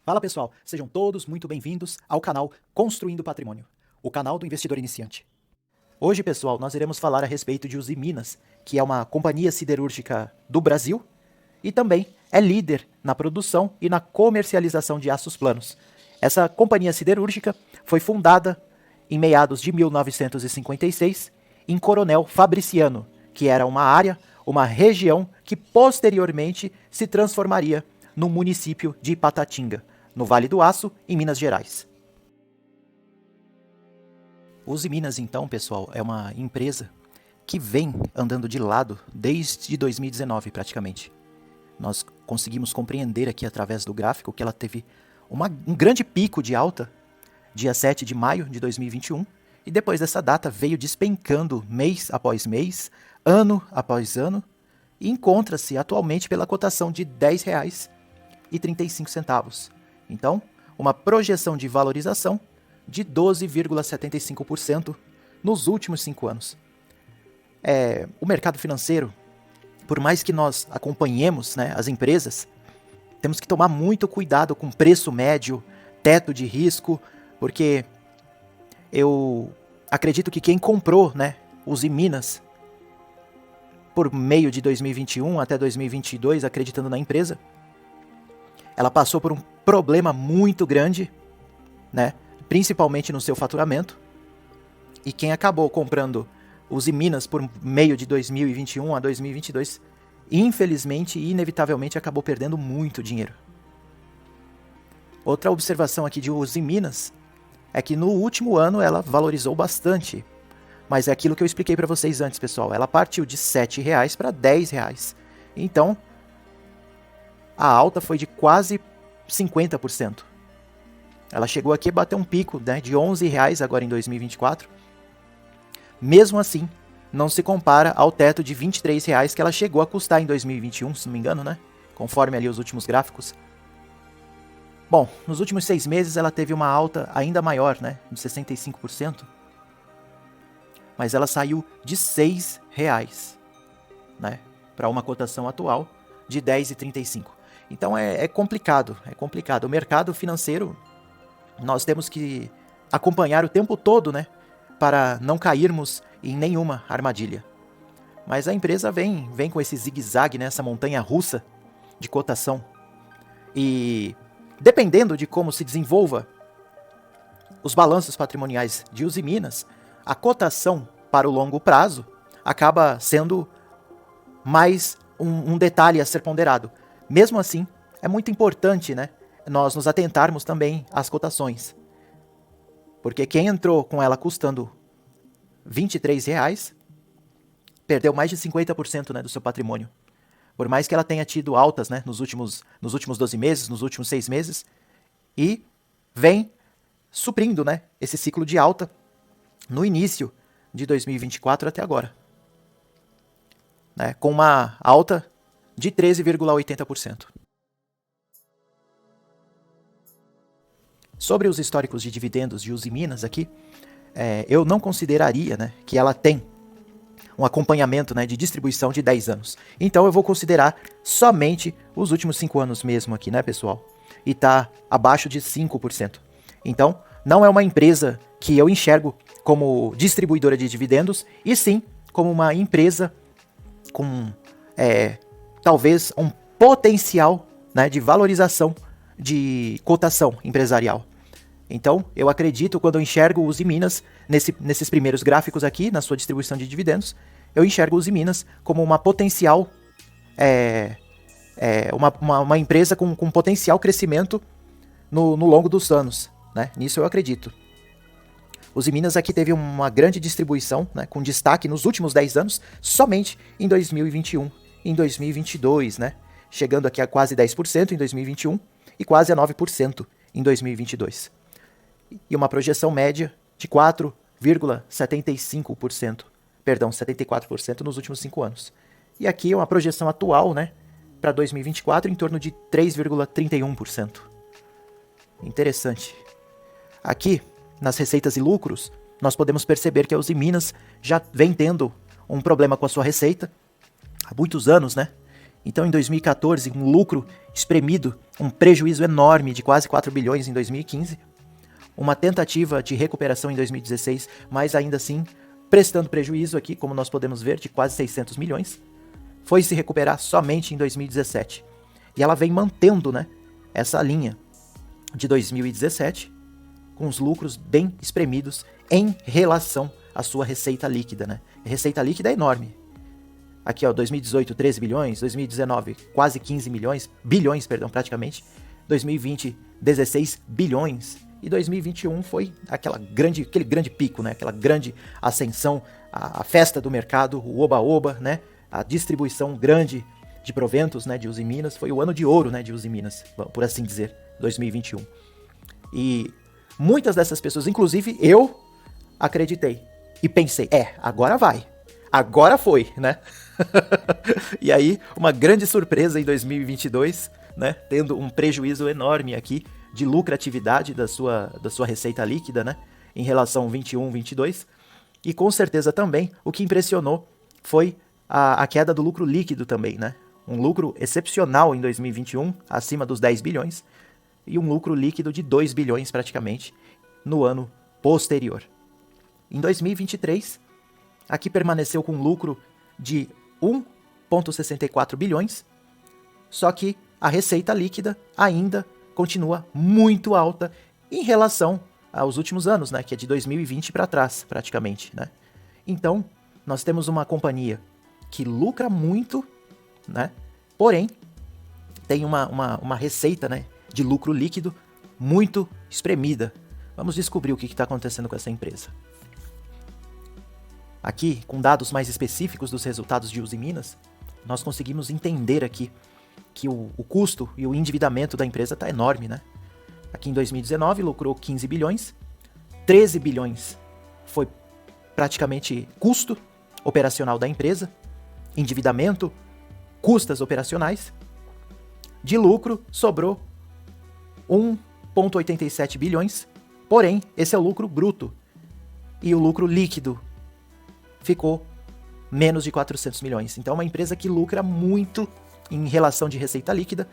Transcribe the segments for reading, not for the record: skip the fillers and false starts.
Fala pessoal, sejam todos muito bem-vindos ao canal Construindo Patrimônio, o canal do investidor iniciante. Hoje, pessoal, nós iremos falar a respeito de Usiminas, que é uma companhia siderúrgica do Brasil e também é líder na produção e na comercialização de aços planos. Essa companhia siderúrgica foi fundada em meados de 1956 em Coronel Fabriciano, que era uma área, uma região que posteriormente se transformaria no município de Ipatatinga, no Vale do Aço, em Minas Gerais. Usiminas, então, pessoal, é uma empresa que vem andando de lado desde 2019, praticamente. Nós conseguimos compreender aqui através do gráfico que ela teve um grande pico de alta, dia 7 de maio de 2021, e depois dessa data veio despencando mês após mês, ano após ano, e encontra-se atualmente pela cotação de R$ 10,35. Então, uma projeção de valorização de 12,75% nos últimos 5 anos. O mercado financeiro, por mais que nós acompanhemos, né, as empresas, temos que tomar muito cuidado com preço médio, teto de risco, porque eu acredito que quem comprou, né, Usiminas por meio de 2021 até 2022, acreditando na empresa, ela passou por um problema muito grande, né, principalmente no seu faturamento, e quem acabou comprando Usiminas por meio de 2021 a 2022, infelizmente e inevitavelmente acabou perdendo muito dinheiro. Outra observação aqui de Usiminas é que no último ano ela valorizou bastante, mas é aquilo que eu expliquei para vocês antes, pessoal. Ela partiu de R$ 7 para R$ 10. Então, a alta foi de quase 50%. Ela chegou aqui a bater um pico, né, de R$ 11 agora em 2024. Mesmo assim, não se compara ao teto de R$ 23 que ela chegou a custar em 2021, se não me engano, né? Conforme ali os últimos gráficos. Bom, nos últimos 6 meses ela teve uma alta ainda maior, né, de 65%. Mas ela saiu de R$ 6, né, para uma cotação atual de R$ 10,35. Então é complicado. O mercado financeiro, nós temos que acompanhar o tempo todo, né, para não cairmos em nenhuma armadilha. Mas a empresa vem com esse zigue-zague, né, essa montanha russa de cotação. E dependendo de como se desenvolva os balanços patrimoniais de Usiminas, a cotação para o longo prazo acaba sendo mais um detalhe a ser ponderado. Mesmo assim, é muito importante, né, nós nos atentarmos também às cotações. Porque quem entrou com ela custando R$ 23, perdeu mais de 50%, né, do seu patrimônio. Por mais que ela tenha tido altas, né, nos últimos 12 meses, nos últimos 6 meses, e vem suprindo, né, esse ciclo de alta no início de 2024 até agora, né, com uma alta de 13,80%. Sobre os históricos de dividendos de Usiminas aqui, eu não consideraria, né, que ela tem um acompanhamento, né, de distribuição de 10 anos. Então eu vou considerar somente os últimos 5 anos mesmo aqui, né, pessoal? E está abaixo de 5%. Então, não é uma empresa que eu enxergo como distribuidora de dividendos, e sim como uma empresa com talvez um potencial, né, de valorização de cotação empresarial. Então, eu acredito, quando eu enxergo o Usiminas, nesses primeiros gráficos aqui, na sua distribuição de dividendos, eu enxergo o Usiminas como uma potencial, uma empresa com potencial crescimento no longo dos anos, né? Nisso eu acredito. Usiminas aqui teve uma grande distribuição, né, com destaque nos últimos 10 anos, somente em 2021 e em 2022, né? Chegando aqui a quase 10% em 2021 e quase a 9% em 2022. E uma projeção média de 74% nos últimos 5 anos. E aqui é uma projeção atual, né, para 2024 em torno de 3,31%. Interessante. Aqui, nas receitas e lucros, nós podemos perceber que a Usiminas já vem tendo um problema com a sua receita há muitos anos, né? Então, em 2014, um lucro espremido um prejuízo enorme de quase 4 bilhões em 2015, uma tentativa de recuperação em 2016, mas ainda assim prestando prejuízo aqui, como nós podemos ver, de quase 600 milhões, foi se recuperar somente em 2017. E ela vem mantendo, né, essa linha de 2017 com os lucros bem espremidos em relação à sua receita líquida, né? A receita líquida é enorme. Aqui, ó, 2018, 13 bilhões, 2019, quase 15 bilhões, praticamente. 2020, 16 bilhões. E 2021 foi aquele grande pico, né? Aquela grande ascensão, a festa do mercado, o oba-oba, né? A distribuição grande de proventos, né, de Usiminas. Foi o ano de ouro, né, de Usiminas, por assim dizer, 2021. E muitas dessas pessoas, inclusive eu, acreditei. E pensei, agora vai. Agora foi, né? E aí, uma grande surpresa em 2022, né? Tendo um prejuízo enorme aqui de lucratividade da sua receita líquida, né? Em relação ao 21, 22. E com certeza também, o que impressionou foi a queda do lucro líquido também, né? Um lucro excepcional em 2021, acima dos 10 bilhões, e um lucro líquido de 2 bilhões praticamente no ano posterior. Em 2023, aqui permaneceu com lucro de 1,64 bilhões, só que a receita líquida ainda continua muito alta em relação aos últimos anos, né, que é de 2020 para trás, praticamente, né? Então, nós temos uma companhia que lucra muito, né? Porém, tem uma receita, né, de lucro líquido muito espremida. Vamos descobrir o que está acontecendo com essa empresa. Aqui, com dados mais específicos dos resultados de Usiminas, nós conseguimos entender aqui que o custo e o endividamento da empresa está enorme, né? Aqui em 2019 lucrou 15 bilhões, 13 bilhões foi praticamente custo operacional da empresa, endividamento, custas operacionais. De lucro sobrou 1,87 bilhões, porém esse é o lucro bruto e o lucro líquido ficou menos de 400 milhões. Então é uma empresa que lucra muito em relação de receita líquida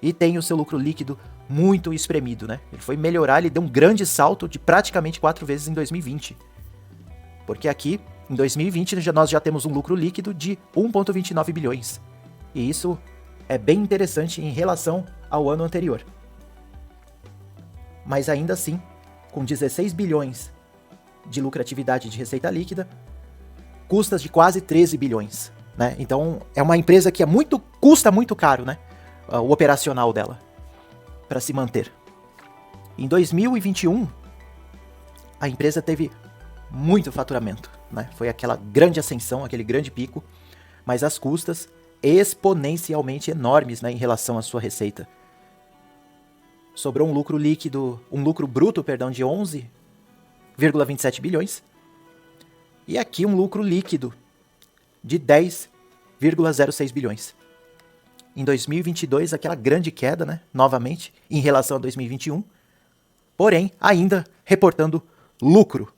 e tem o seu lucro líquido muito espremido, né? Ele foi melhorar, ele deu um grande salto de praticamente 4 vezes em 2020. Porque aqui, em 2020, nós já temos um lucro líquido de 1,29 bilhões. E isso é bem interessante em relação ao ano anterior. Mas ainda assim, com 16 bilhões de lucratividade de receita líquida, custas de quase 13 bilhões, né? Então, é uma empresa que custa muito caro, né? O operacional dela, para se manter. Em 2021, a empresa teve muito faturamento, né? Foi aquela grande ascensão, aquele grande pico, mas as custas exponencialmente enormes, né, em relação à sua receita. Sobrou um lucro bruto, de 11,27 bilhões, e aqui um lucro líquido de 10,06 bilhões. Em 2022, aquela grande queda, né, novamente, em relação a 2021, porém, ainda reportando lucro.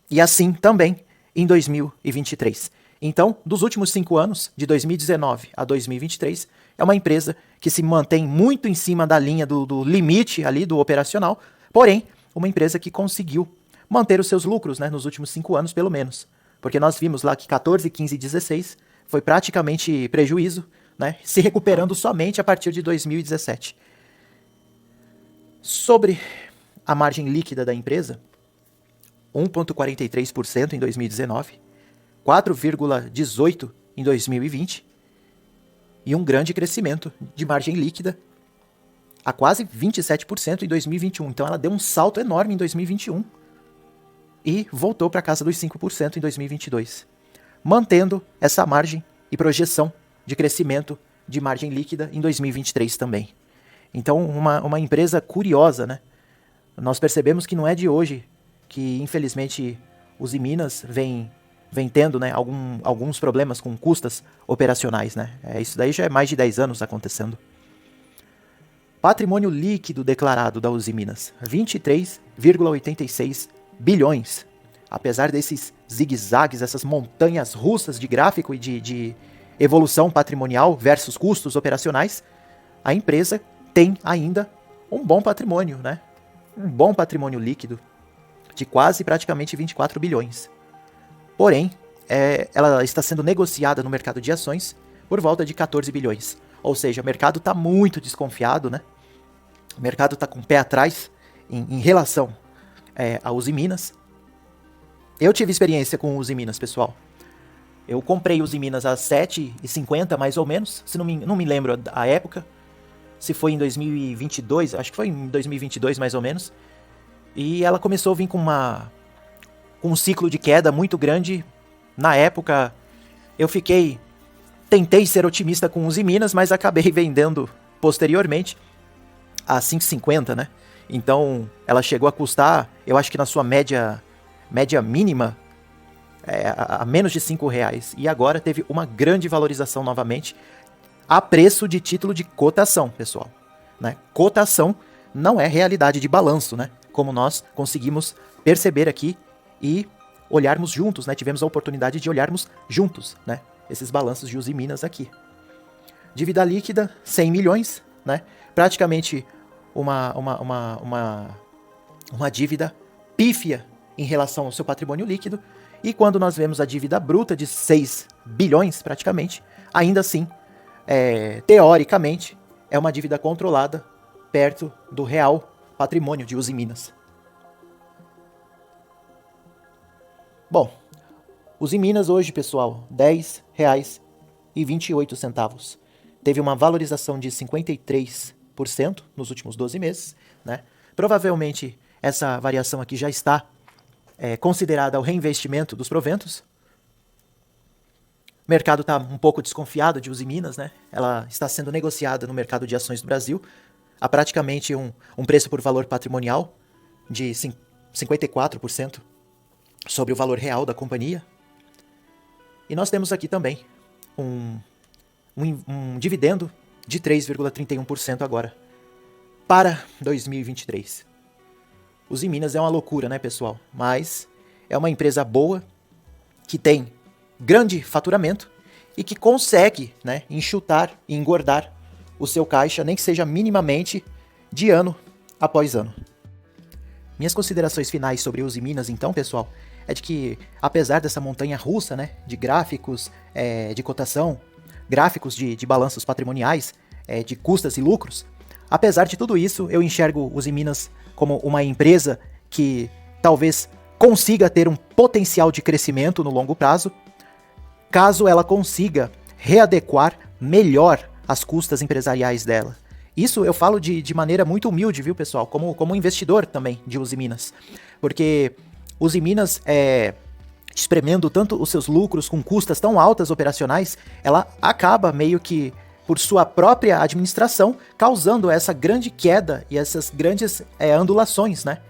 E assim também em 2023. Então, dos últimos 5 anos, de 2019 a 2023, é uma empresa que se mantém muito em cima da linha do limite ali do operacional, porém, uma empresa que conseguiu manter os seus lucros, né, nos últimos 5 anos, pelo menos. Porque nós vimos lá que 14, 15 e 16 foi praticamente prejuízo, né, se recuperando somente a partir de 2017. Sobre a margem líquida da empresa, 1,43% em 2019, 4,18% em 2020 e um grande crescimento de margem líquida a quase 27% em 2021. Então ela deu um salto enorme em 2021 e voltou para casa dos 5% em 2022, mantendo essa margem e projeção de crescimento de margem líquida em 2023 também. Então uma empresa curiosa, né? Nós percebemos que não é de hoje que, infelizmente, Usiminas vem tendo, né, alguns problemas com custas operacionais, né? Isso daí já é mais de 10 anos acontecendo. Patrimônio líquido declarado da Usiminas, 23,86 bilhões. Apesar desses zigue-zagues, essas montanhas russas de gráfico e de evolução patrimonial versus custos operacionais, a empresa tem ainda um bom patrimônio, né? Um bom patrimônio líquido de quase praticamente 24 bilhões. Porém, ela está sendo negociada no mercado de ações por volta de 14 bilhões. Ou seja, o mercado está muito desconfiado, né? O mercado está com o pé atrás em relação a Usiminas. Eu tive experiência com Usiminas, pessoal. Eu comprei Usiminas a 7,50 mais ou menos, se não me lembro a época. Se foi em 2022, acho que foi em 2022 mais ou menos. E ela começou a vir com um ciclo de queda muito grande. Na época, tentei ser otimista com Usiminas, mas acabei vendendo posteriormente a 5,50, né? Então, ela chegou a custar, eu acho que na sua média mínima, a menos de R$5. E agora teve uma grande valorização novamente a preço de título de cotação, pessoal. Né? Cotação não é realidade de balanço, né? Como nós conseguimos perceber aqui e olharmos juntos, né? Tivemos a oportunidade de olharmos juntos, né? Esses balanços de Usiminas aqui. Dívida líquida, 100 milhões, né? Praticamente uma dívida pífia em relação ao seu patrimônio líquido. E quando nós vemos a dívida bruta de 6 bilhões, praticamente, ainda assim, teoricamente, é uma dívida controlada perto do real patrimônio de Usiminas. Bom, Usiminas hoje, pessoal, R$10,28. Teve uma valorização de 53% nos últimos 12 meses, né? Provavelmente essa variação aqui já está considerada o reinvestimento dos proventos. O mercado está um pouco desconfiado de Usiminas, né? Ela está sendo negociada no mercado de ações do Brasil a praticamente um preço por valor patrimonial de 54% sobre o valor real da companhia. E nós temos aqui também um dividendo de 3,31% agora para 2023. Usiminas é uma loucura, né, pessoal? Mas é uma empresa boa que tem grande faturamento e que consegue, né, enxutar e engordar o seu caixa, nem que seja minimamente, de ano após ano. Minhas considerações finais sobre Usiminas, então, pessoal, é de que, apesar dessa montanha russa, né, de gráficos de cotação, gráficos de balanços patrimoniais, de custas e lucros, apesar de tudo isso, eu enxergo Usiminas como uma empresa que talvez consiga ter um potencial de crescimento no longo prazo, caso ela consiga readequar melhor as custas empresariais dela. Isso eu falo de maneira muito humilde, viu, pessoal? Como investidor também de Usiminas. Porque Usiminas, espremendo tanto os seus lucros com custas tão altas operacionais, ela acaba meio que, por sua própria administração, causando essa grande queda e essas grandes ondulações, né?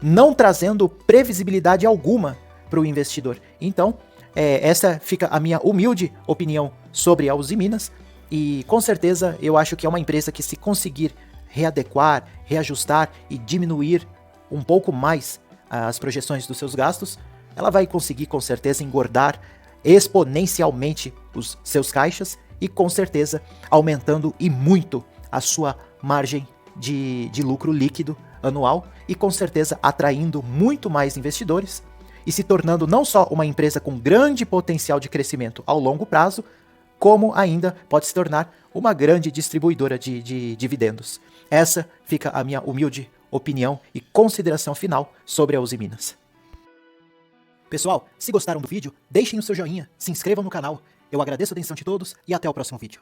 Não trazendo previsibilidade alguma para o investidor. Então, essa fica a minha humilde opinião sobre a Usiminas. E com certeza eu acho que é uma empresa que, se conseguir readequar, reajustar e diminuir um pouco mais as projeções dos seus gastos, ela vai conseguir com certeza engordar exponencialmente os seus caixas e com certeza aumentando e muito a sua margem de lucro líquido anual e com certeza atraindo muito mais investidores e se tornando não só uma empresa com grande potencial de crescimento ao longo prazo, como ainda pode se tornar uma grande distribuidora de dividendos. Essa fica a minha humilde opinião e consideração final sobre a Usiminas. Pessoal, se gostaram do vídeo, deixem o seu joinha, se inscrevam no canal. Eu agradeço a atenção de todos e até o próximo vídeo.